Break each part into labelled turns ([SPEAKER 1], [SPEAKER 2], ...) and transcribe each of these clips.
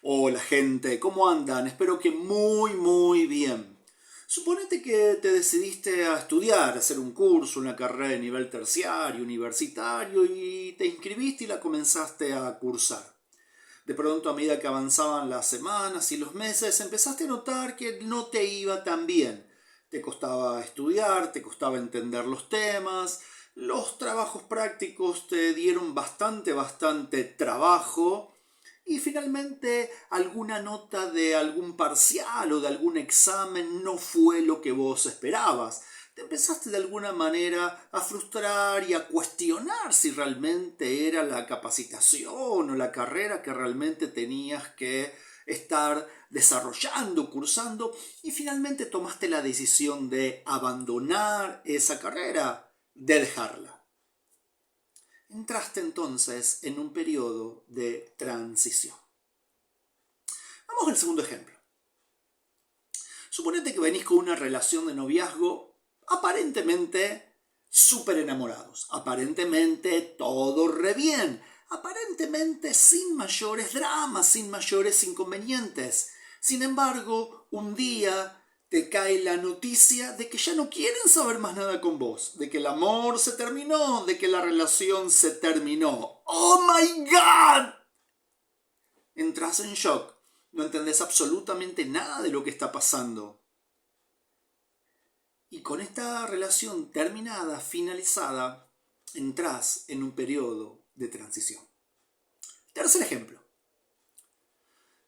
[SPEAKER 1] Hola gente, ¿cómo andan? Espero que muy bien. Suponete que te decidiste a estudiar, a hacer un curso, una carrera de nivel terciario, universitario y te inscribiste y la comenzaste a cursar. De pronto, a medida que avanzaban las semanas y los meses, empezaste a notar que no te iba tan bien. Te costaba estudiar, te costaba entender los temas, los trabajos prácticos te dieron bastante trabajo y finalmente alguna nota de algún parcial o de algún examen no fue lo que vos esperabas. Te empezaste de alguna manera a frustrar y a cuestionar si realmente era la capacitación o la carrera que realmente tenías que estar desarrollando, cursando, y finalmente tomaste la decisión de abandonar esa carrera, de dejarla. Entraste entonces en un periodo de transición. Vamos al segundo ejemplo. Suponete que venís con una relación de noviazgo aparentemente súper enamorados, aparentemente todo re bien, aparentemente sin mayores dramas, sin mayores inconvenientes. Sin embargo, un día te cae la noticia de que ya no quieren saber más nada con vos, de que el amor se terminó, de que la relación se terminó. ¡Oh my God! Entras en shock, no entendés absolutamente nada de lo que está pasando. Y con esta relación terminada, finalizada, entras en un periodo de transición. Tercer ejemplo.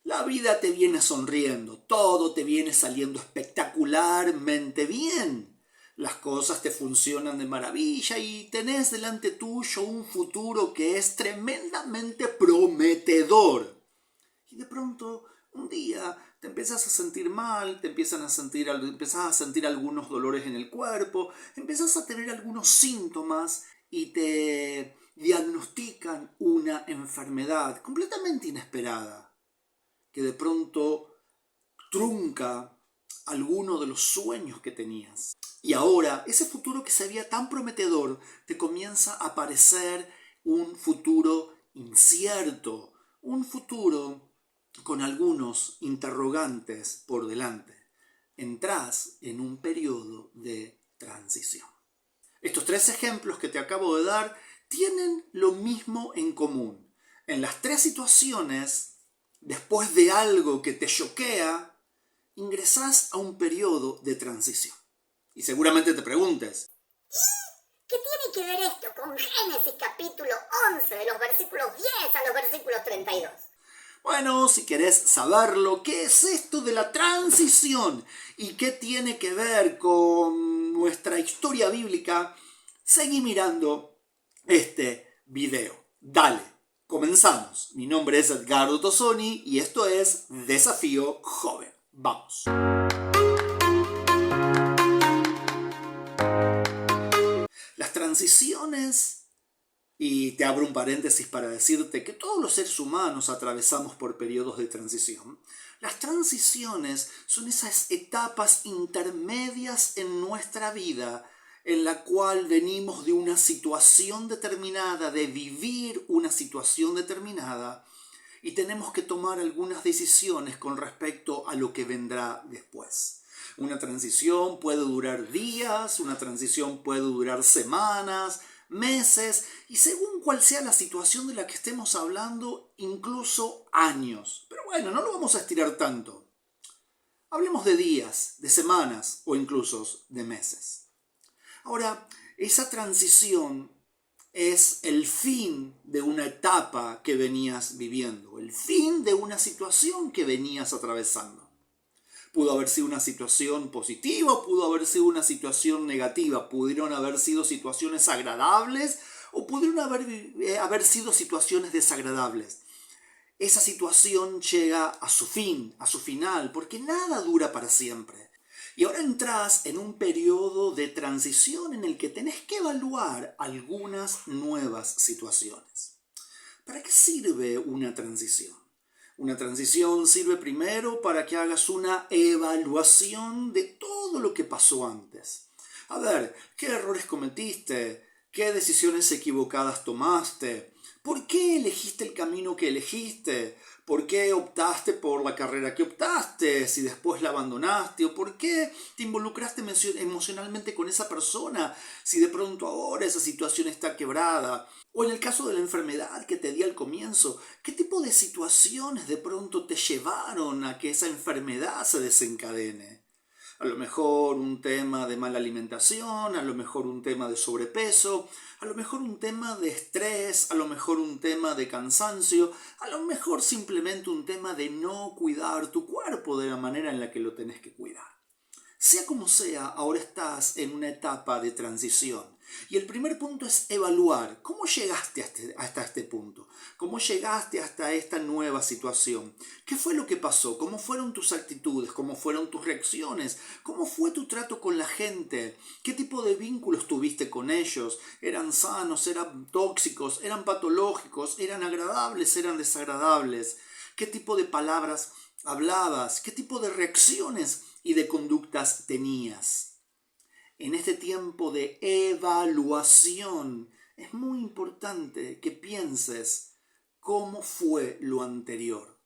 [SPEAKER 1] La vida te viene sonriendo, todo te viene saliendo espectacularmente bien. Las cosas te funcionan de maravilla y tenés delante tuyo un futuro que es tremendamente prometedor. Y de pronto, un día, te empiezas a sentir mal, empiezas a sentir algunos dolores en el cuerpo, empiezas a tener algunos síntomas y te diagnostican una enfermedad completamente inesperada, que de pronto trunca alguno de los sueños que tenías. Y ahora, ese futuro que se veía tan prometedor, te comienza a parecer un futuro incierto, un futuro con algunos interrogantes por delante. Entrás en un periodo de transición. Estos tres ejemplos que te acabo de dar tienen lo mismo en común. En las tres situaciones, después de algo que te choquea, ingresás a un periodo de transición. Y seguramente te preguntes,
[SPEAKER 2] ¿qué tiene que ver esto con Génesis capítulo 11, de los versículos 10 a los versículos 32?
[SPEAKER 1] bueno, si querés saberlo, ¿qué es esto de la transición? ¿Y qué tiene que ver con nuestra historia bíblica? Seguí mirando este video. Dale, comenzamos. Mi nombre es Edgardo Tosoni y esto es Desafío Joven. Vamos. Las transiciones, y te abro un paréntesis para decirte que todos los seres humanos atravesamos por periodos de transición. Las transiciones son esas etapas intermedias en nuestra vida en la cual venimos de una situación determinada, de vivir una situación determinada, y tenemos que tomar algunas decisiones con respecto a lo que vendrá después. Una transición puede durar días, una transición puede durar semanas, meses y según cuál sea la situación de la que estemos hablando, incluso años. Pero bueno, no lo vamos a estirar tanto. Hablemos de días, de semanas o incluso de meses. Ahora, esa transición es el fin de una etapa que venías viviendo, el fin de una situación que venías atravesando. Pudo haber sido una situación positiva, pudo haber sido una situación negativa, pudieron haber sido situaciones agradables o pudieron haber sido situaciones desagradables. Esa situación llega a su fin, a su final, porque nada dura para siempre. Y ahora entras en un periodo de transición en el que tenés que evaluar algunas nuevas situaciones. ¿Para qué sirve una transición? Una transición sirve primero para que hagas una evaluación de todo lo que pasó antes. A ver, ¿qué errores cometiste? ¿Qué decisiones equivocadas tomaste? ¿Por qué elegiste el camino que elegiste? ¿Por qué optaste por la carrera que optaste si después la abandonaste? ¿O por qué te involucraste emocionalmente con esa persona si de pronto ahora esa situación está quebrada? O en el caso de la enfermedad que te di al comienzo, ¿qué tipo de situaciones de pronto te llevaron a que esa enfermedad se desencadene? A lo mejor un tema de mala alimentación, a lo mejor un tema de sobrepeso, a lo mejor un tema de estrés, a lo mejor un tema de cansancio, a lo mejor simplemente un tema de no cuidar tu cuerpo de la manera en la que lo tenés que cuidar. Sea como sea, ahora estás en una etapa de transición. Y el primer punto es evaluar cómo llegaste hasta este punto, cómo llegaste hasta esta nueva situación, qué fue lo que pasó, cómo fueron tus actitudes, cómo fueron tus reacciones, cómo fue tu trato con la gente, qué tipo de vínculos tuviste con ellos, eran sanos, eran tóxicos, eran patológicos, eran agradables, eran desagradables, qué tipo de palabras hablabas, qué tipo de reacciones y de conductas tenías. En este tiempo de evaluación es muy importante que pienses cómo fue lo anterior.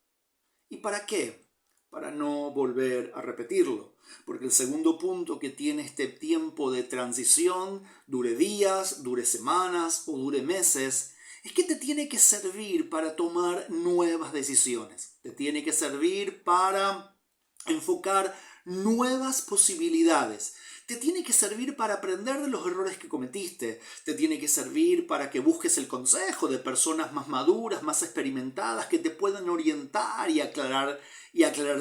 [SPEAKER 1] ¿Y para qué? Para no volver a repetirlo. Porque el segundo punto que tiene este tiempo de transición, dure días, dure semanas o dure meses, es que te tiene que servir para tomar nuevas decisiones. Te tiene que servir para enfocar nuevas posibilidades. Te tiene que servir para aprender de los errores que cometiste. Te tiene que servir para que busques el consejo de personas más maduras, más experimentadas, que te puedan orientar y aclarar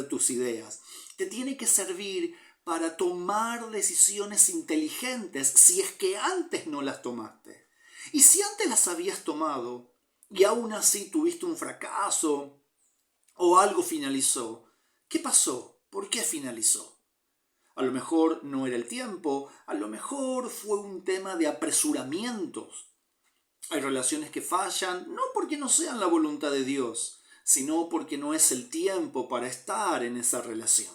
[SPEAKER 1] tus ideas. Te tiene que servir para tomar decisiones inteligentes si es que antes no las tomaste. Y si antes las habías tomado y aún así tuviste un fracaso o algo finalizó, ¿qué pasó? ¿Por qué finalizó? A lo mejor no era el tiempo, a lo mejor fue un tema de apresuramientos. Hay relaciones que fallan no porque no sean la voluntad de Dios, sino porque no es el tiempo para estar en esa relación.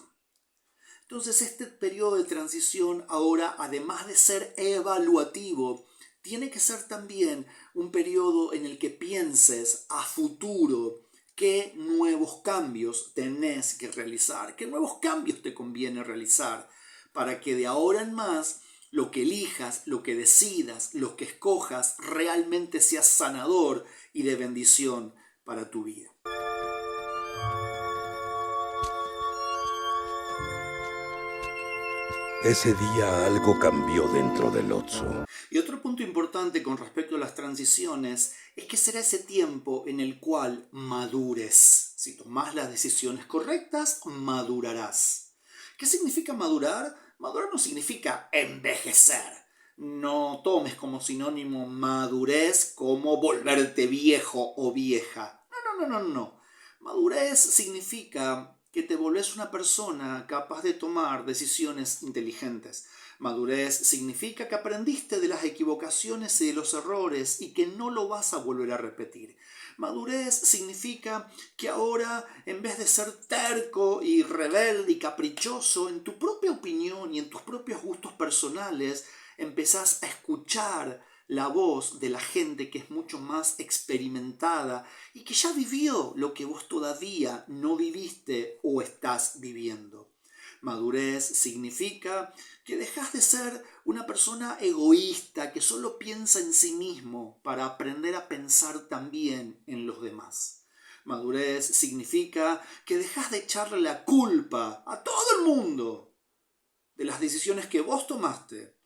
[SPEAKER 1] Entonces este periodo de transición ahora, además de ser evaluativo, tiene que ser también un periodo en el que pienses a futuro qué nuevos cambios tenés que realizar, qué nuevos cambios te conviene realizar, para que de ahora en más lo que elijas, lo que decidas, lo que escojas realmente sea sanador y de bendición para tu vida.
[SPEAKER 3] Ese día algo cambió dentro del Otso.
[SPEAKER 1] Y otro punto importante con respecto a las transiciones es que será ese tiempo en el cual madures. Si tomás las decisiones correctas, madurarás. ¿Qué significa madurar? Madurar no significa envejecer. No tomes como sinónimo madurez como volverte viejo o vieja. No. Madurez significa que te volvés una persona capaz de tomar decisiones inteligentes. Madurez significa que aprendiste de las equivocaciones y de los errores y que no lo vas a volver a repetir. Madurez significa que ahora, en vez de ser terco y rebelde y caprichoso en tu propia opinión y en tus propios gustos personales, empezás a escuchar la voz de la gente que es mucho más experimentada y que ya vivió lo que vos todavía no viviste o estás viviendo. Madurez significa que dejas de ser una persona egoísta que solo piensa en sí mismo para aprender a pensar también en los demás. Madurez significa que dejas de echarle la culpa a todo el mundo de las decisiones que vos tomaste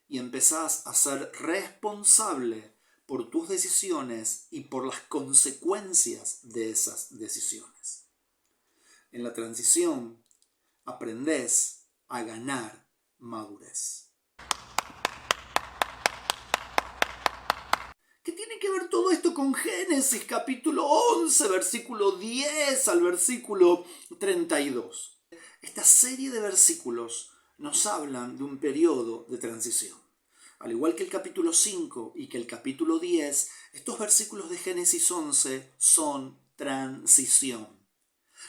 [SPEAKER 1] y empezás a ser responsable por tus decisiones y por las consecuencias de esas decisiones. En la transición aprendés a ganar madurez. ¿Qué tiene que ver todo esto con Génesis capítulo 11, versículo 10 al versículo 32? Esta serie de versículos nos hablan de un periodo de transición. Al igual que el capítulo 5 y que el capítulo 10, estos versículos de Génesis 11 son transición.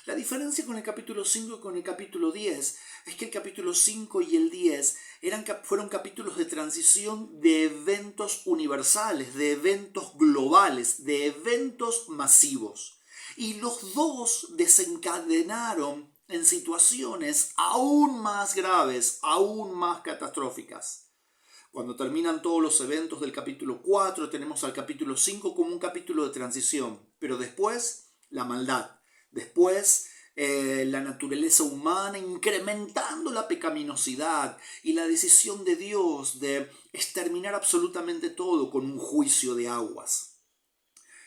[SPEAKER 1] La diferencia con el capítulo 5 y con el capítulo 10 es que el capítulo 5 y el 10 fueron capítulos de transición de eventos universales, de eventos globales, de eventos masivos. Y los dos desencadenaron en situaciones aún más graves, aún más catastróficas. Cuando terminan todos los eventos del capítulo 4, tenemos al capítulo 5 como un capítulo de transición. Pero después, la maldad. Después, la naturaleza humana incrementando la pecaminosidad y la decisión de Dios de exterminar absolutamente todo con un juicio de aguas.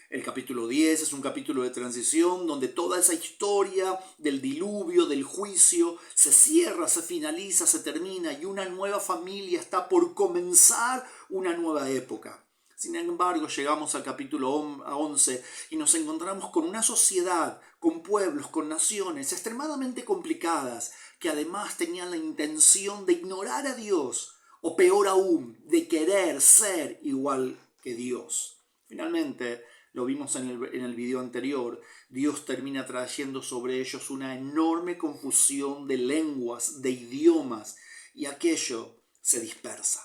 [SPEAKER 1] El capítulo 10 es un capítulo de transición donde toda esa historia del diluvio, del juicio, se cierra, se finaliza, se termina y una nueva familia está por comenzar una nueva época. Sin embargo, llegamos al capítulo 11 y nos encontramos con una sociedad, con pueblos, con naciones extremadamente complicadas que además tenían la intención de ignorar a Dios o peor aún, de querer ser igual que Dios. Finalmente, lo vimos en el video anterior, Dios termina trayendo sobre ellos una enorme confusión de lenguas, de idiomas, y aquello se dispersa.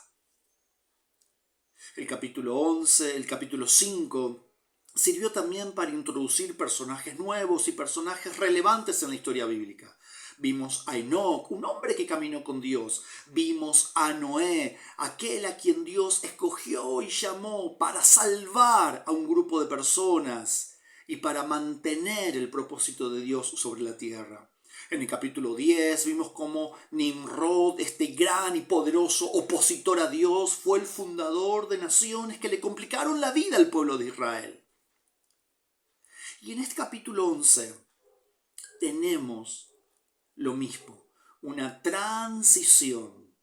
[SPEAKER 1] El capítulo 11, el capítulo 5, sirvió también para introducir personajes nuevos y personajes relevantes en la historia bíblica. Vimos a Enoc, un hombre que caminó con Dios. Vimos a Noé, aquel a quien Dios escogió y llamó para salvar a un grupo de personas y para mantener el propósito de Dios sobre la tierra. En el capítulo 10 vimos cómo Nimrod, este gran y poderoso opositor a Dios, fue el fundador de naciones que le complicaron la vida al pueblo de Israel. Y en este capítulo 11 tenemos lo mismo, una transición.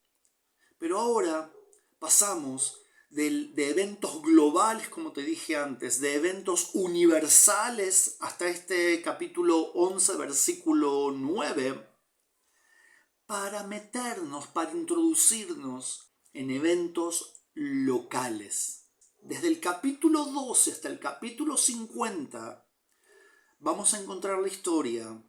[SPEAKER 1] Pero ahora pasamos de eventos globales, como te dije antes, de eventos universales hasta este capítulo 11, versículo 9, para meternos, para introducirnos en eventos locales. Desde el capítulo 12 hasta el capítulo 50, vamos a encontrar la historia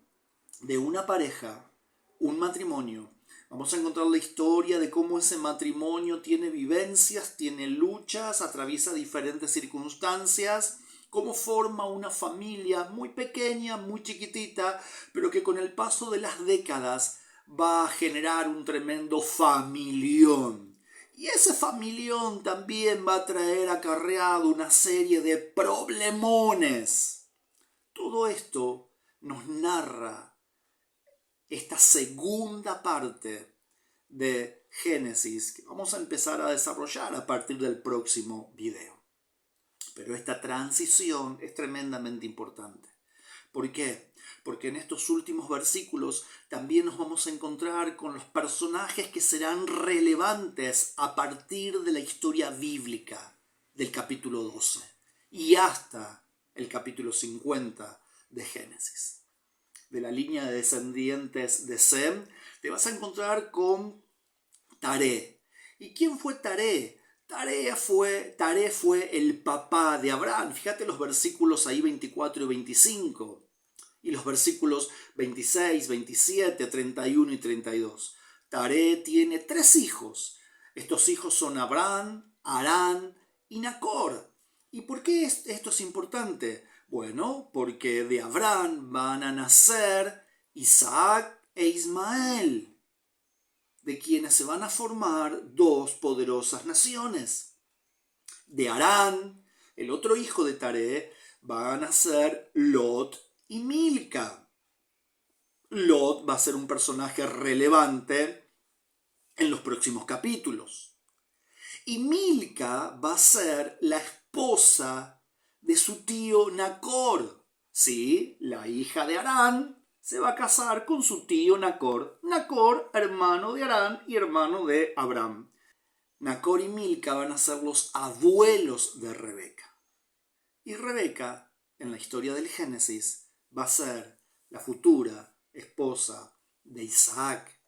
[SPEAKER 1] de una pareja, un matrimonio. Vamos a encontrar la historia de cómo ese matrimonio tiene vivencias, tiene luchas, atraviesa diferentes circunstancias, cómo forma una familia muy pequeña, muy chiquitita, pero que con el paso de las décadas va a generar un tremendo familión. Y ese familión también va a traer acarreado una serie de problemones. Todo esto nos narra esta segunda parte de Génesis que vamos a empezar a desarrollar a partir del próximo video. Pero esta transición es tremendamente importante. ¿Por qué? Porque en estos últimos versículos también nos vamos a encontrar con los personajes que serán relevantes a partir de la historia bíblica del capítulo 12 y hasta el capítulo 50 de Génesis. De la línea de descendientes de Sem, te vas a encontrar con Taré. ¿Y quién fue Taré? Taré fue el papá de Abraham. Fíjate los versículos ahí 24 y 25. Y los versículos 26, 27, 31 y 32. Taré tiene 3 hijos. Estos hijos son Abraham, Harán y Nacor. ¿Y por qué esto es importante? Bueno, porque de Abraham van a nacer Isaac e Ismael, de quienes se van a formar 2 poderosas naciones. De Harán, el otro hijo de Taré, van a nacer Lot y Milca. Lot va a ser un personaje relevante en los próximos capítulos. Y Milca va a ser la esposa de su tío Nacor. Sí, la hija de Harán se va a casar con su tío Nacor. Nacor, hermano de Harán y hermano de Abraham. Nacor y Milca van a ser los abuelos de Rebeca. Y Rebeca, en la historia del Génesis, va a ser la futura esposa de Isaac,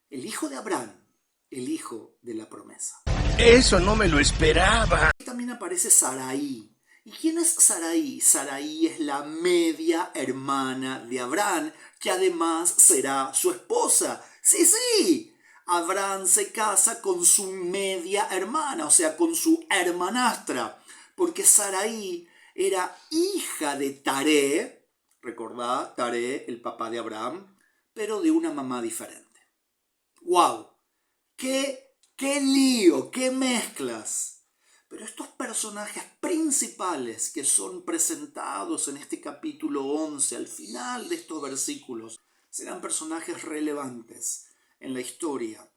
[SPEAKER 1] el hijo de Abraham, el hijo de la promesa.
[SPEAKER 4] Eso no me lo esperaba.
[SPEAKER 1] Y también aparece Sarai. ¿Y quién es Sarai? Sarai es la media hermana de Abraham, que además será su esposa. Sí, Abraham se casa con su media hermana, o sea, con su hermanastra, porque Sarai era hija de Taré, Recordá, Taré, el papá de Abraham, pero de una mamá diferente. ¡Wow! ¡Qué lío! ¡Qué mezclas! Pero estos personajes principales que son presentados en este capítulo 11, al final de estos versículos, serán personajes relevantes en la historia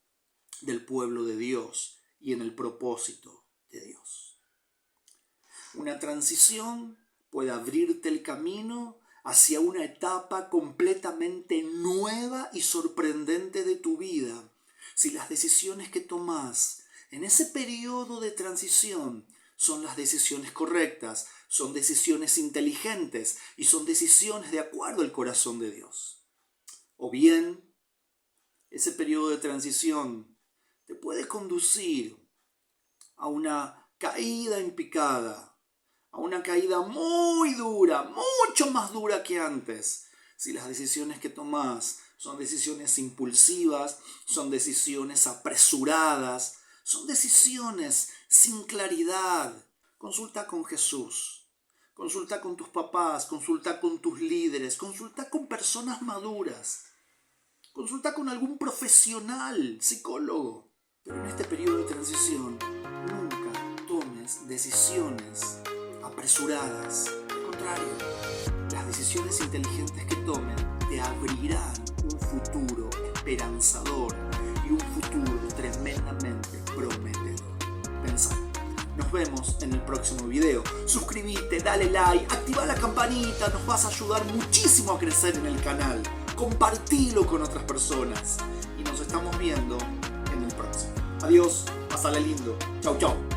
[SPEAKER 1] del pueblo de Dios y en el propósito de Dios. Una transición puede abrirte el camino hacia una etapa completamente nueva y sorprendente de tu vida, si las decisiones que tomás en ese periodo de transición son las decisiones correctas, son decisiones inteligentes y son decisiones de acuerdo al corazón de Dios. O bien, ese periodo de transición te puede conducir a una caída en picada, a una caída muy dura, mucho más dura que antes, si las decisiones que tomás son decisiones impulsivas, son decisiones apresuradas, son decisiones sin claridad. Consulta con Jesús, consulta con tus papás, consulta con tus líderes, consulta con personas maduras, consulta con algún profesional, psicólogo. Pero en este periodo de transición, nunca tomes decisiones apresuradas. Al contrario, las decisiones inteligentes que tomen te abrirán un futuro esperanzador y un futuro tremendamente prometedor. Pensá. Nos vemos en el próximo video. Suscríbete, dale like, activa la campanita, nos vas a ayudar muchísimo a crecer en el canal. Compartilo con otras personas y nos estamos viendo en el próximo. Adiós, pásala lindo. Chau, chau.